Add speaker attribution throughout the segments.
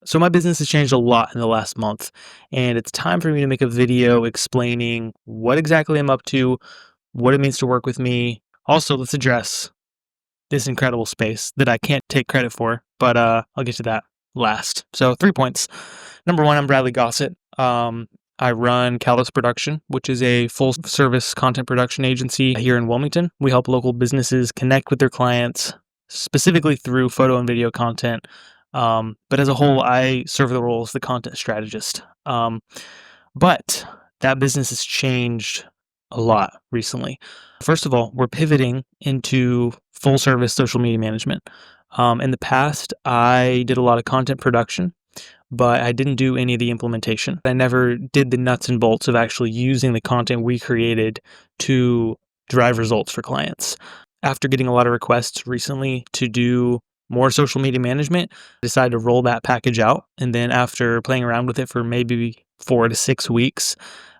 Speaker 1: So my business has changed a lot in the last month, and it's time for me to make a video explaining what exactly I'm up to, what it means to work with me. Also, let's address this incredible space that I can't take credit for, but I'll get to that last. So 3 points. Number one, I'm Bradley Gossett. I run Kalos Production, which is a full-service content production agency here in Wilmington. We help local businesses connect with their clients, specifically through photo and video content. But as a whole, I serve the role as the content strategist. But that business has changed a lot recently. First of all, we're pivoting into full service social media management. In the past, I did a lot of content production, but I didn't do any of the implementation. I never did the nuts and bolts of actually using the content we created to drive results for clients. After getting a lot of requests recently to do more social media management, I decided to roll that package out. And then after playing around with it for maybe 4 to 6 weeks,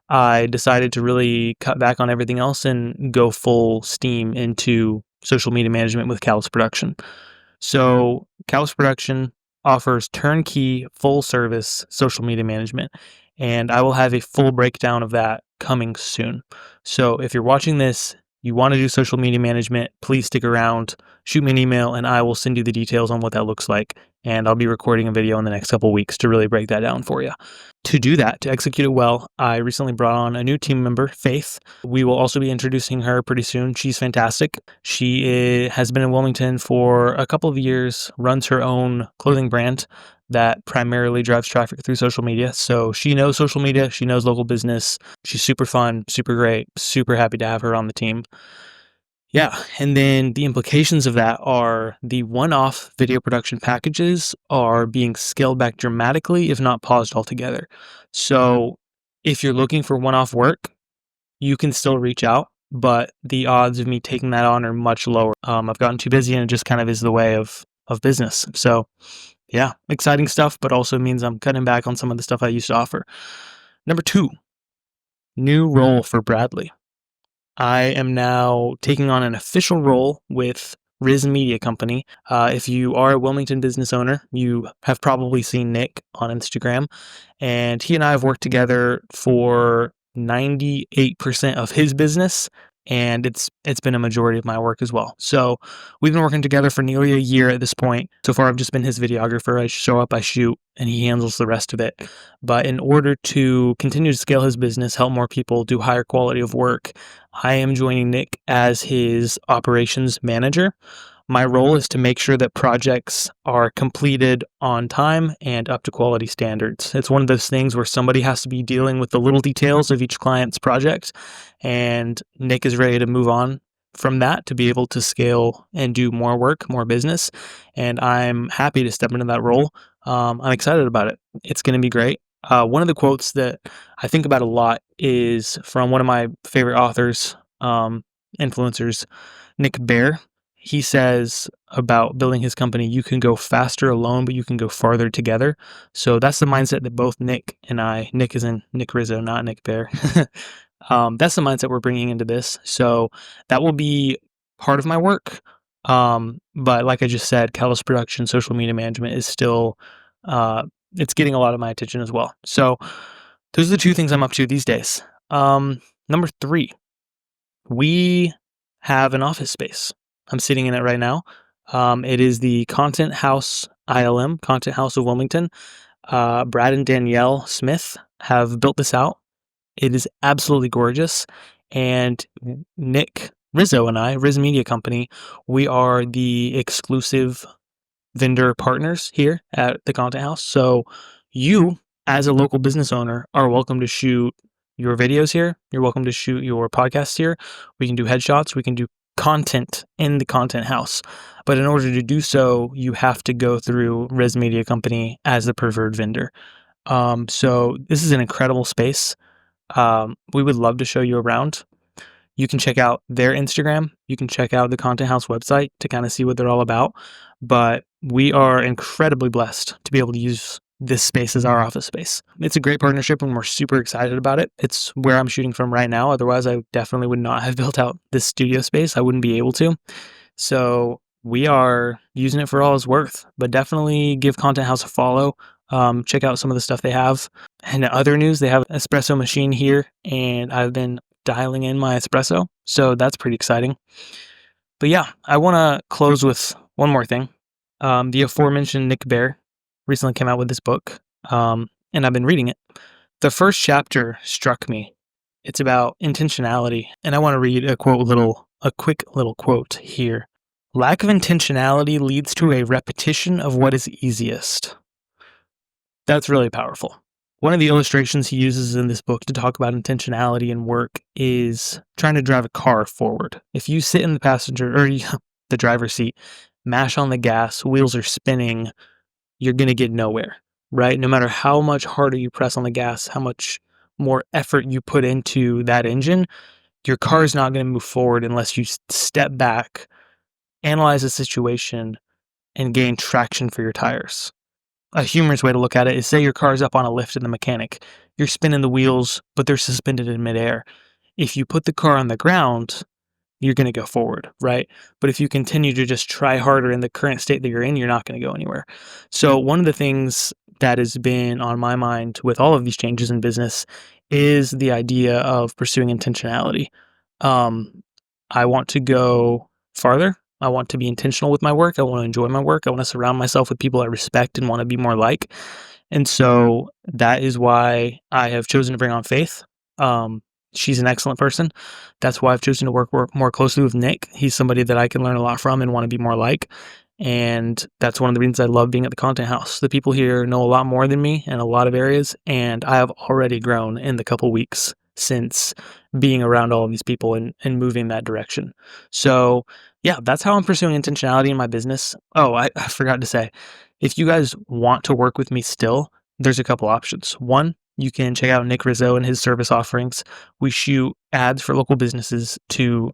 Speaker 1: I decided to really cut back on everything else and go full steam into social media management with Kalos Production. So Kalos Production offers turnkey, full service social media management, and I will have a full breakdown of that coming soon. So if you're watching this, you want to do social media management, please stick around, shoot me an email, and I will send you the details on what that looks like. And I'll be recording a video in the next couple of weeks to really break that down for you. To do that, to execute it well, I recently brought on a new team member, Faith. We will also be introducing her pretty soon. She's fantastic. She has been in Wilmington for a couple of years, runs her own clothing brand that primarily drives traffic through social media. So she knows social media, she knows local business. She's super fun, super great, super happy to have her on the team. Yeah, and then the implications of that are the one-off video production packages are being scaled back dramatically, if not paused altogether. So if you're looking for one-off work, you can still reach out, but the odds of me taking that on are much lower. I've gotten too busy and it just kind of is the way of business. So yeah, exciting stuff, but also means I'm cutting back on some of the stuff I used to offer. Number 2, new role for Bradley. I am now taking on an official role with Riz Media Company. If you are a Wilmington business owner, you have probably seen Nick on Instagram, and he and I have worked together for 98% of his business, and it's been a majority of my work as well. So we've been working together for nearly a year at this point. So far, I've just been his videographer. I show up, I shoot, and he handles the rest of it. But in order to continue to scale his business, help more people, do higher quality of work, I am joining Nick as his operations manager. My role is to make sure that projects are completed on time and up to quality standards. It's one of those things where somebody has to be dealing with the little details of each client's project, and Nick is ready to move on from that to be able to scale and do more work, more business, and I'm happy to step into that role. I'm excited about it. It's going to be great. One of the quotes that I think about a lot is from one of my favorite authors, influencers, Nick Bare. He says about building his company, you can go faster alone, but you can go farther together. So that's the mindset that both Nick and I, Nick is in Nick Rizzo, not Nick Bare. That's the mindset we're bringing into this. So that will be part of my work. But like I just said, Kalos Production, social media management is still, it's getting a lot of my attention as well. So those are the 2 things I'm up to these days. Number 3, we have an office space. I'm sitting in it right now. It is the Content House ILM, Content House of Wilmington. Brad and Danielle Smith have built this out. It is absolutely gorgeous. And Nick Rizzo and I, Riz Media Company, we are the exclusive vendor partners here at the Content House. So you, as a local business owner, are welcome to shoot your videos here. You're welcome to shoot your podcasts here. We can do headshots. We can do content in the Content House. But in order to do so, you have to go through Riz Media Company as the preferred vendor. So this is an incredible space. We would love to show you around. You can check out their Instagram. You can check out the Content House website to kind of see what they're all about. But we are incredibly blessed to be able to use this space as our office space. It's a great partnership and we're super excited about it. It's where I'm shooting from right now. Otherwise, I definitely would not have built out this studio space. I wouldn't be able to. So we are using it for all it's worth, but definitely give Content House a follow. Check out some of the stuff they have. And in other news, they have an espresso machine here, and I've been dialing in my espresso, so that's pretty exciting. But yeah, I want to close with one more thing. The aforementioned Nick Bare recently came out with this book, and I've been reading it. The first chapter struck me. It's about intentionality, and I want to read a quick little quote here. Lack of intentionality leads to a repetition of what is easiest. That's really powerful. One of the illustrations he uses in this book to talk about intentionality in work is trying to drive a car forward. If you sit in the passenger or the driver's seat, mash on the gas, wheels are spinning, you're going to get nowhere, right? No matter how much harder you press on the gas, how much more effort you put into that engine, your car is not going to move forward unless you step back, analyze the situation, and gain traction for your tires. A humorous way to look at it is, say your car's up on a lift in the mechanic. You're spinning the wheels, but they're suspended in midair. If you put the car on the ground, you're going to go forward, right? But if you continue to just try harder in the current state that you're in, you're not going to go anywhere. So one of the things that has been on my mind with all of these changes in business is the idea of pursuing intentionality. I want to go farther. I want to be intentional with my work. I want to enjoy my work. I want to surround myself with people I respect and want to be more like. And so that is why I have chosen to bring on Faith. She's an excellent person. That's why I've chosen to work more closely with Nick. He's somebody that I can learn a lot from and want to be more like. And that's one of the reasons I love being at the Content House. The people here know a lot more than me in a lot of areas, and I have already grown in the couple weeks since being around all of these people and moving that direction. So yeah, that's how I'm pursuing intentionality in my business. Oh, I forgot to say, if you guys want to work with me still, there's a couple options. One, you can check out Nick Rizzo and his service offerings. We shoot ads for local businesses to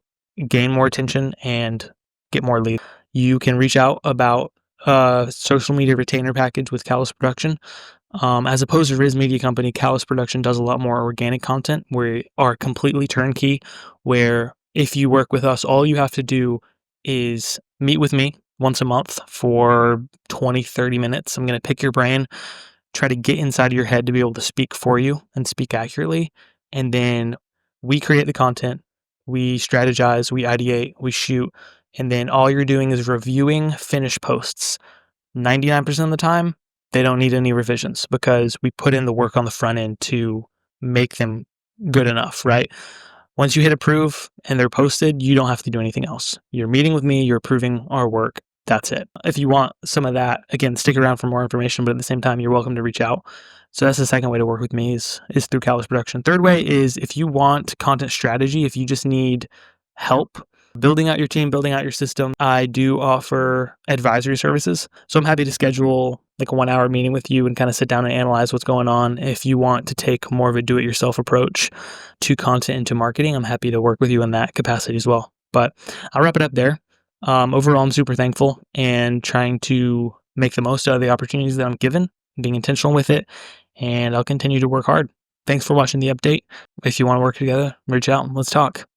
Speaker 1: gain more attention and get more leads. You can reach out about a social media retainer package with Callus Production. As opposed to Riz Media Company, Callus Production does a lot more organic content. We are completely turnkey, where if you work with us, all you have to do is meet with me once a month for 20, 30 minutes. I'm going to pick your brain, try to get inside of your head to be able to speak for you and speak accurately. And then we create the content, we strategize, we ideate, we shoot. And then all you're doing is reviewing finished posts. 99% of the time, they don't need any revisions because we put in the work on the front end to make them good enough, right? Once you hit approve and they're posted, you don't have to do anything else. You're meeting with me, you're approving our work. That's it. If you want some of that, again, stick around for more information, but at the same time, you're welcome to reach out. So that's the second way to work with me is through Callus Production. Third way is if you want content strategy, if you just need help building out your team, building out your system, I do offer advisory services. So I'm happy to schedule like a 1-hour meeting with you and kind of sit down and analyze what's going on. If you want to take more of a do-it-yourself approach to content and to marketing, I'm happy to work with you in that capacity as well. But I'll wrap it up there. Overall, I'm super thankful and trying to make the most out of the opportunities that I'm given, being intentional with it, and I'll continue to work hard. Thanks for watching the update. If you want to work together, reach out and let's talk.